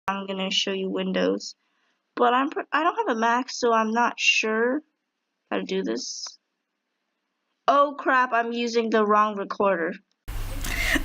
I'm gonna show you Windows, but I don't have a Mac, so I'm not sure how to do this. Oh crap, I'm using the wrong recorder.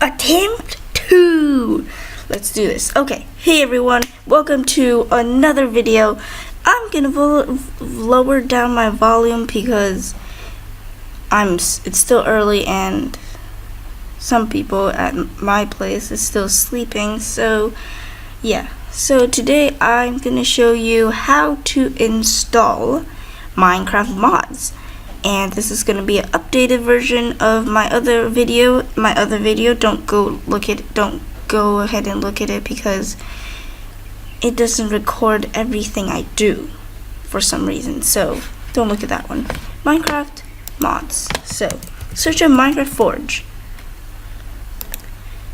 Attempt 2. Let's do this. Okay, hey everyone, welcome to another video. I'm gonna lower down my volume because it's still early and some people at my place is still sleeping, so yeah. So today I'm gonna show you how to install Minecraft mods, and this is gonna be an updated version of my other video. Don't go ahead and look at it because it doesn't record everything I do for some reason, so don't look at that one. Minecraft mods. So search on Minecraft Forge,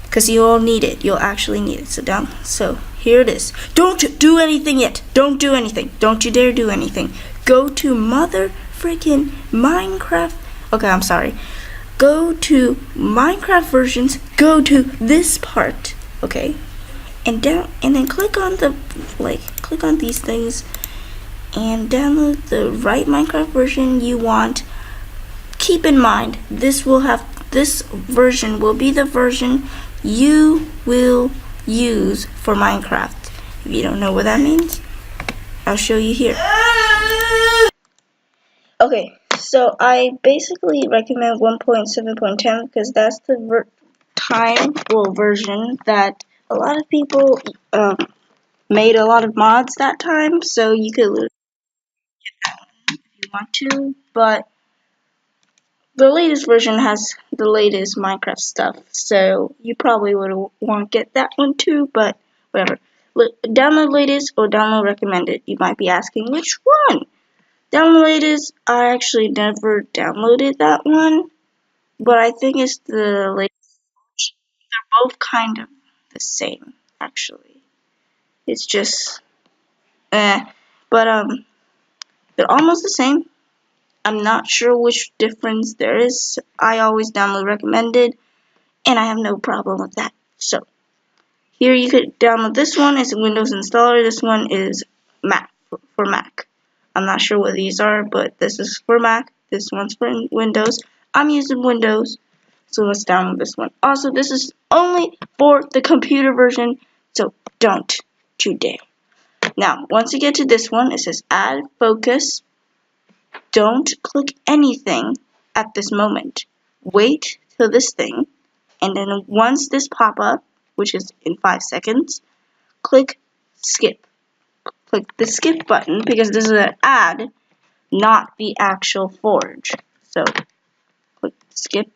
because you'll need it. You'll actually need it. So here it is. Don't do anything yet. Don't do anything. Don't you dare do anything. Go to mother freaking Minecraft. Okay, I'm sorry. Go to Minecraft versions. Go to this part. Okay, and then click on click on these things and download the right Minecraft version you want. Keep in mind, this version will be the version you will use for Minecraft. If you don't know what that means, I'll show you here. Okay, so I basically recommend 1.7.10 because that's the version that a lot of people made a lot of mods that time, so you could get that one if you want to, but the latest version has the latest Minecraft stuff, so you probably would want to get that one too, but whatever. Download latest or download recommended. You might be asking which one. Download latest, I actually never downloaded that one, but I think it's the latest. They're both kind of the same, actually. It's just, but they're almost the same. I'm not sure which difference there is. I always download recommended, and I have no problem with that. So here you could download this one. It's a Windows installer. This one is Mac for Mac. I'm not sure what these are, but this is for Mac. This one's for Windows. I'm using Windows, so let's download this one. Also, this is only for the computer version, so don't you dare. Now, once you get to this one, it says Add Focus. Don't click anything at this moment. Wait till this thing, and then once this pop up, which is in 5 seconds, click skip. Click the skip button because this is an ad, not the actual forge. So click skip.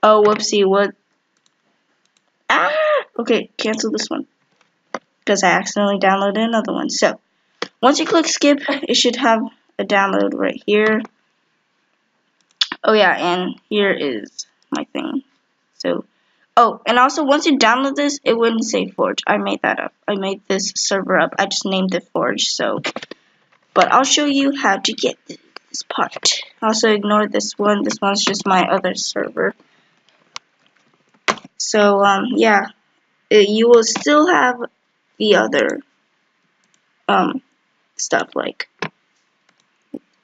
Oh, whoopsie, what? Okay, cancel this one because I accidentally downloaded another one. So once you click skip, it should have a download right here. Oh yeah, and here is my thing. So, oh, and also once you download this, it wouldn't say Forge. I made that up. I made this server up. I just named it Forge. So, but I'll show you how to get this part. Also, ignore this one. This one's just my other server. So, yeah, you will still have the other stuff like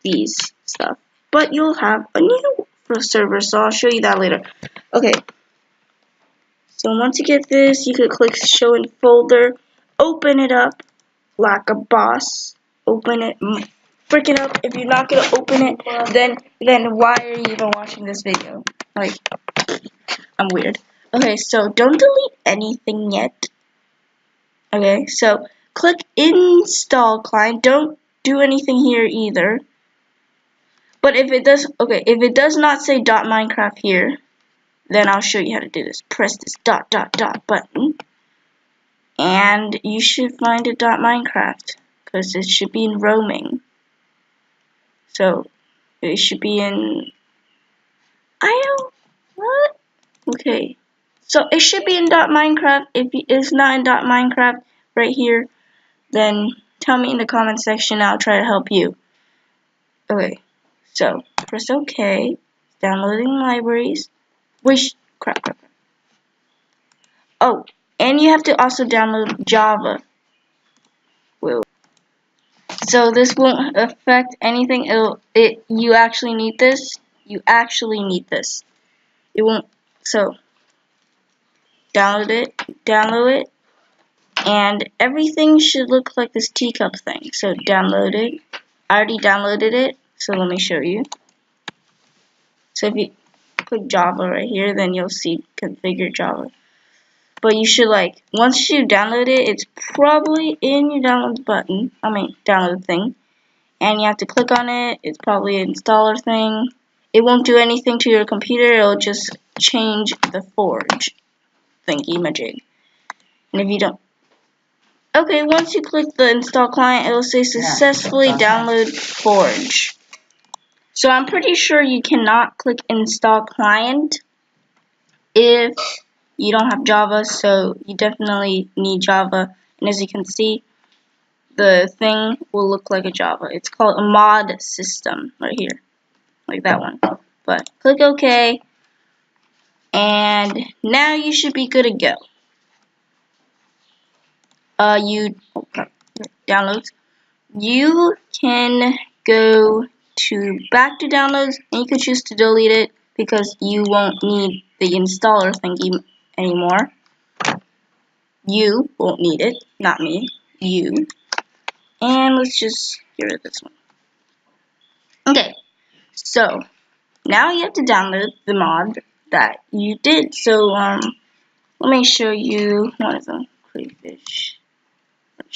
these stuff, but you'll have a new server. So I'll show you that later. Okay. So once you get this, you can click show in folder, open it up like a boss, open it, freak it up. If you're not gonna open it, then why are you even watching this video? Like, I'm weird. Okay, so don't delete anything yet. Okay, so click install client. Don't do anything here either. But if it does not say .minecraft here, then I'll show you how to do this. Press this dot button, and you should find a .minecraft because it should be in roaming. So it should be in. What? Okay. So it should be in .minecraft. If it's not in .minecraft right here, then tell me in the comment section. I'll try to help you. Okay. So press OK. Downloading libraries. Crap. Oh, and And you have to also download Java. So this won't affect anything. You actually need this. You actually need this. It won't. So download it, and everything should look like this teacup thing. So download it. I already downloaded it. So let me show you. So if you click Java right here, then you'll see configure Java. But you should once you download it, it's probably in your download button. Download thing. And you have to click on it. It's probably an installer thing. It won't do anything to your computer. It'll just change the Forge thingy-majig. And if you don't... Okay, once you click the install client, it'll say successfully download Forge. So I'm pretty sure you cannot click install client if you don't have Java, so you definitely need Java. And as you can see, the thing will look like a Java. It's called a mod system right here, like that one. But click OK, and now you should be good to go. Downloads. You can go back to downloads, and you can choose to delete it because you won't need the installer thingy anymore. You won't need it, not me. You. And let's just get rid of this one. Okay, so now you have to download the mod that you did. So let me show you one of them. Crayfish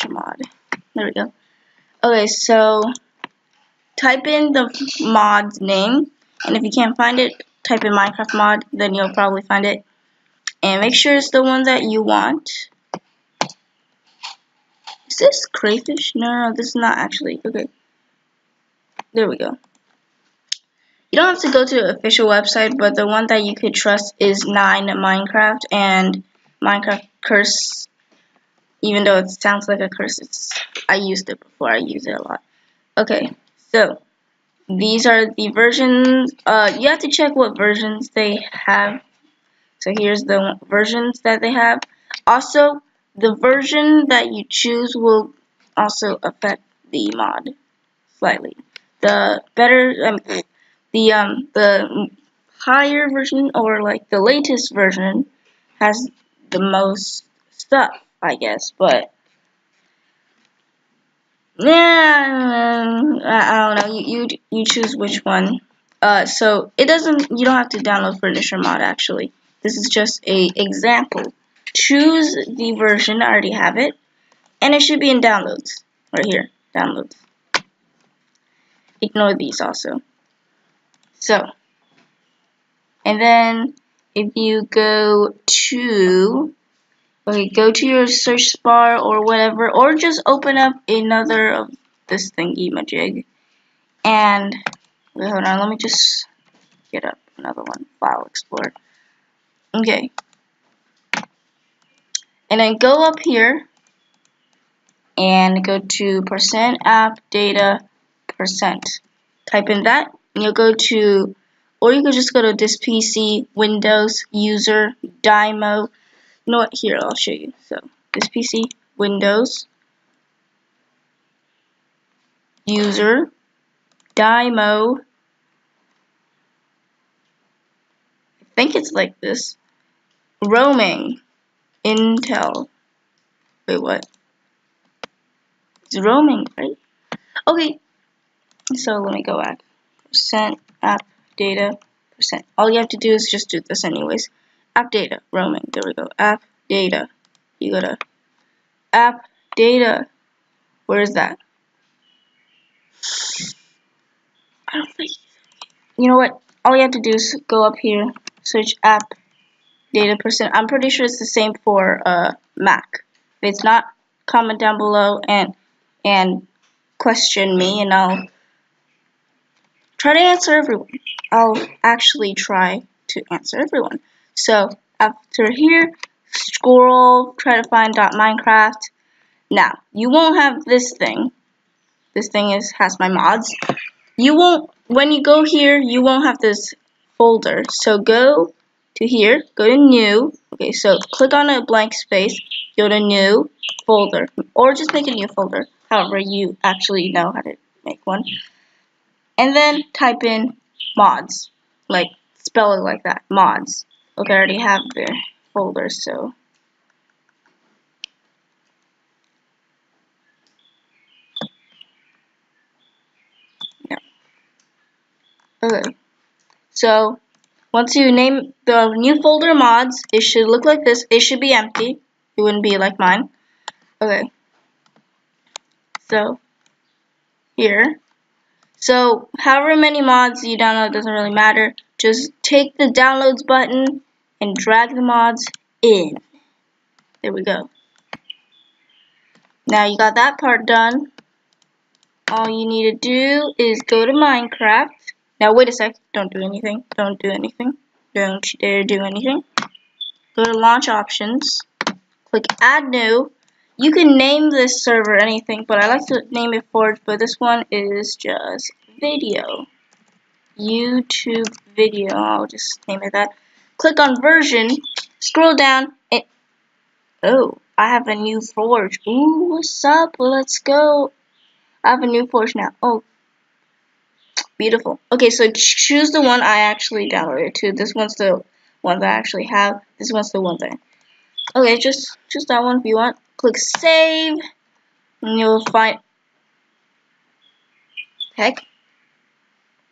mod. There we go. Okay, so type in the mod's name, and if you can't find it, type in Minecraft mod, then you'll probably find it. And make sure it's the one that you want. Is this crayfish? No, this is not actually. Okay. There we go. You don't have to go to the official website, but the one that you could trust is 9 Minecraft and Minecraft Curse. Even though it sounds like a curse, I used it before. I use it a lot. Okay, so these are the versions. You have to check what versions they have. So here's the versions that they have. Also, the version that you choose will also affect the mod slightly. The better, the higher version, or like the latest version, has the most stuff, I guess. But yeah, I don't know. You choose which one. So it doesn't. You don't have to download Furniture Mod actually. This is just a example. Choose the version. I already have it, and it should be in downloads right here. Downloads. Ignore these also. So, and then if you go to your search bar or whatever, or just open up another of this thingy-majig. And, wait, hold on, let me just get up another one, File Explorer. Okay. And then go up here, and go to %app_data%. Type in that, and you'll go to, or you could just go to this PC, Windows, User, Dymo. You know what? Here, I'll show you. So, this PC, Windows, User, Dymo. I think it's like this. Roaming, Intel. Wait, what? It's roaming, right? Okay. So let me go back. %app_data%. All you have to do is just do this anyways. App data, roaming. There we go. App data. You go to app data. Where is that? I don't think. You know what? All you have to do is go up here, search app data %. I'm pretty sure it's the same for Mac. If it's not, comment down below and question me, and I'll try to answer everyone. I'll actually try to answer everyone. So after here, scroll, try to find .minecraft. Now, you won't have this thing. This thing has my mods. You won't, when you go here, you won't have this folder. So go to here, go to new. Okay, so click on a blank space, go to new folder, or just make a new folder, however you actually know how to make one. And then type in mods, like spell it like that, mods. Okay, I already have the folder, so yeah. Okay, so once you name the new folder mods, it should look like this. It should be empty. It wouldn't be like mine. Okay, so here. So however many mods you download doesn't really matter. Just take the downloads button and drag the mods in. There we go. Now you got that part done. All you need to do is go to Minecraft. Now wait a sec. Don't do anything. Don't do anything. Don't you dare do anything. Go to launch options. Click add new. You can name this server anything, but I like to name it Forge, but this one is just video. YouTube video. I'll just name it that. Click on version. Scroll down and oh, I have a new Forge. Ooh, what's up? Let's go. I have a new Forge now. Oh, beautiful. Okay, so choose the one I actually downloaded to. This one's the one that I actually have. This one's the one that. Okay, just that one if you want. Click save, and you'll find. Heck.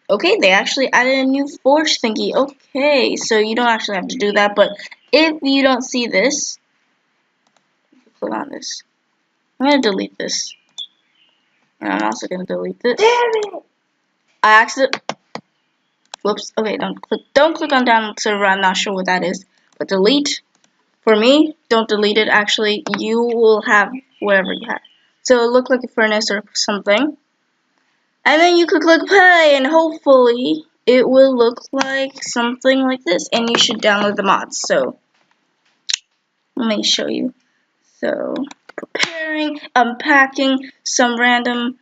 Okay, they actually added a new Forge thingy. Okay, so you don't actually have to do that, but if you don't see this, click on this. I'm gonna delete this, and I'm also gonna delete this. Damn it! I accidentally. Whoops. Okay, don't click on download server. I'm not sure what that is, but delete. For me, don't delete it. Actually, you will have whatever you have. So it'll look like a furnace or something. And then you could click play, and hopefully it will look like something like this. And you should download the mods. So let me show you. So preparing, unpacking some random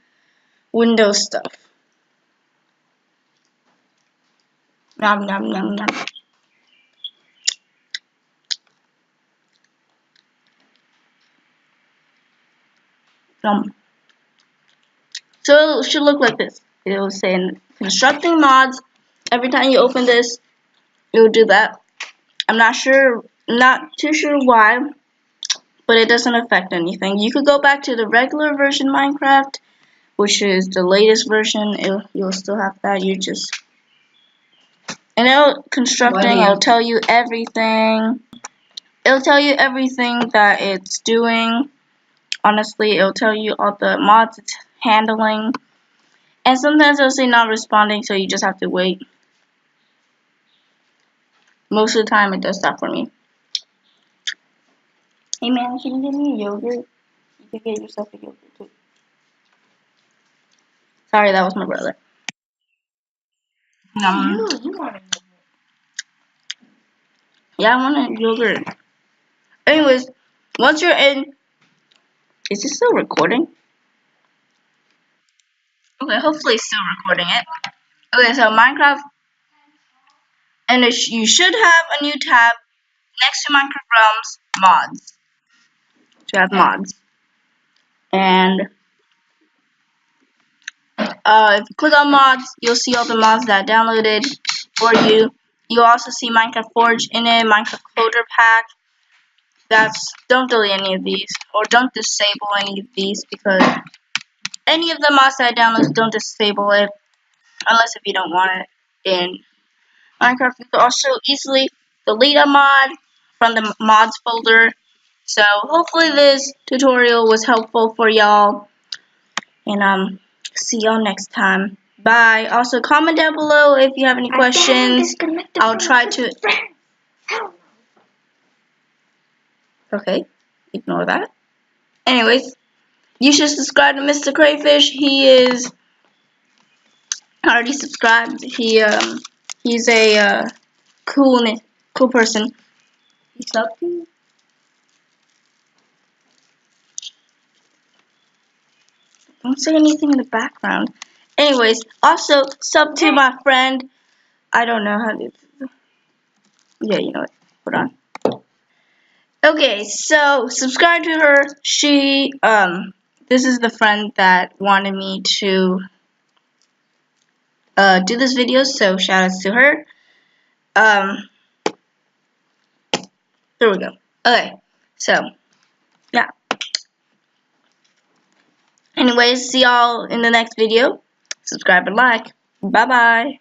Windows stuff. Nom nom nom nom. Nom. So it should look like this. It will say constructing mods. Every time you open this, it will do that. I'm not too sure why, but it doesn't affect anything. You could go back to the regular version Minecraft, which is the latest version. You'll still have that. And it'll tell you everything. It'll tell you everything that it's doing. Honestly, it'll tell you all the mods it's handling. And sometimes it'll say not responding, so you just have to wait. Most of the time, it does that for me. Hey man, can you give me a yogurt? You can get yourself a yogurt too. Sorry, that was my brother. You want a yogurt. Yeah, I want a yogurt. Anyways, once you're in, is this still recording? Okay, hopefully it's still recording it. Okay, so Minecraft, and you should have a new tab next to Minecraft Realms, mods. To have mods. And if you click on mods, you'll see all the mods that I downloaded for you. You'll also see Minecraft Forge in it, Minecraft Coder Pack. Don't delete any of these, or don't disable any of these, because any of the mods that I download, don't disable it, unless if you don't want it in Minecraft. You can also easily delete a mod from the mods folder. So hopefully this tutorial was helpful for y'all, and see y'all next time. Bye. Also comment down below if you have any questions. I'll try to. Okay, ignore that. Anyways, you should subscribe to Mr. Crayfish. He is already subscribed. He's a cool person. He's up to you. Don't say anything in the background. Anyways, also sub to my friend. I don't know how to. Yeah, you know what? Hold on. Okay, so subscribe to her. She this is the friend that wanted me to do this video, so shout outs to her. There we go. Okay, so yeah. Anyways, see y'all in the next video. Subscribe and like. Bye bye.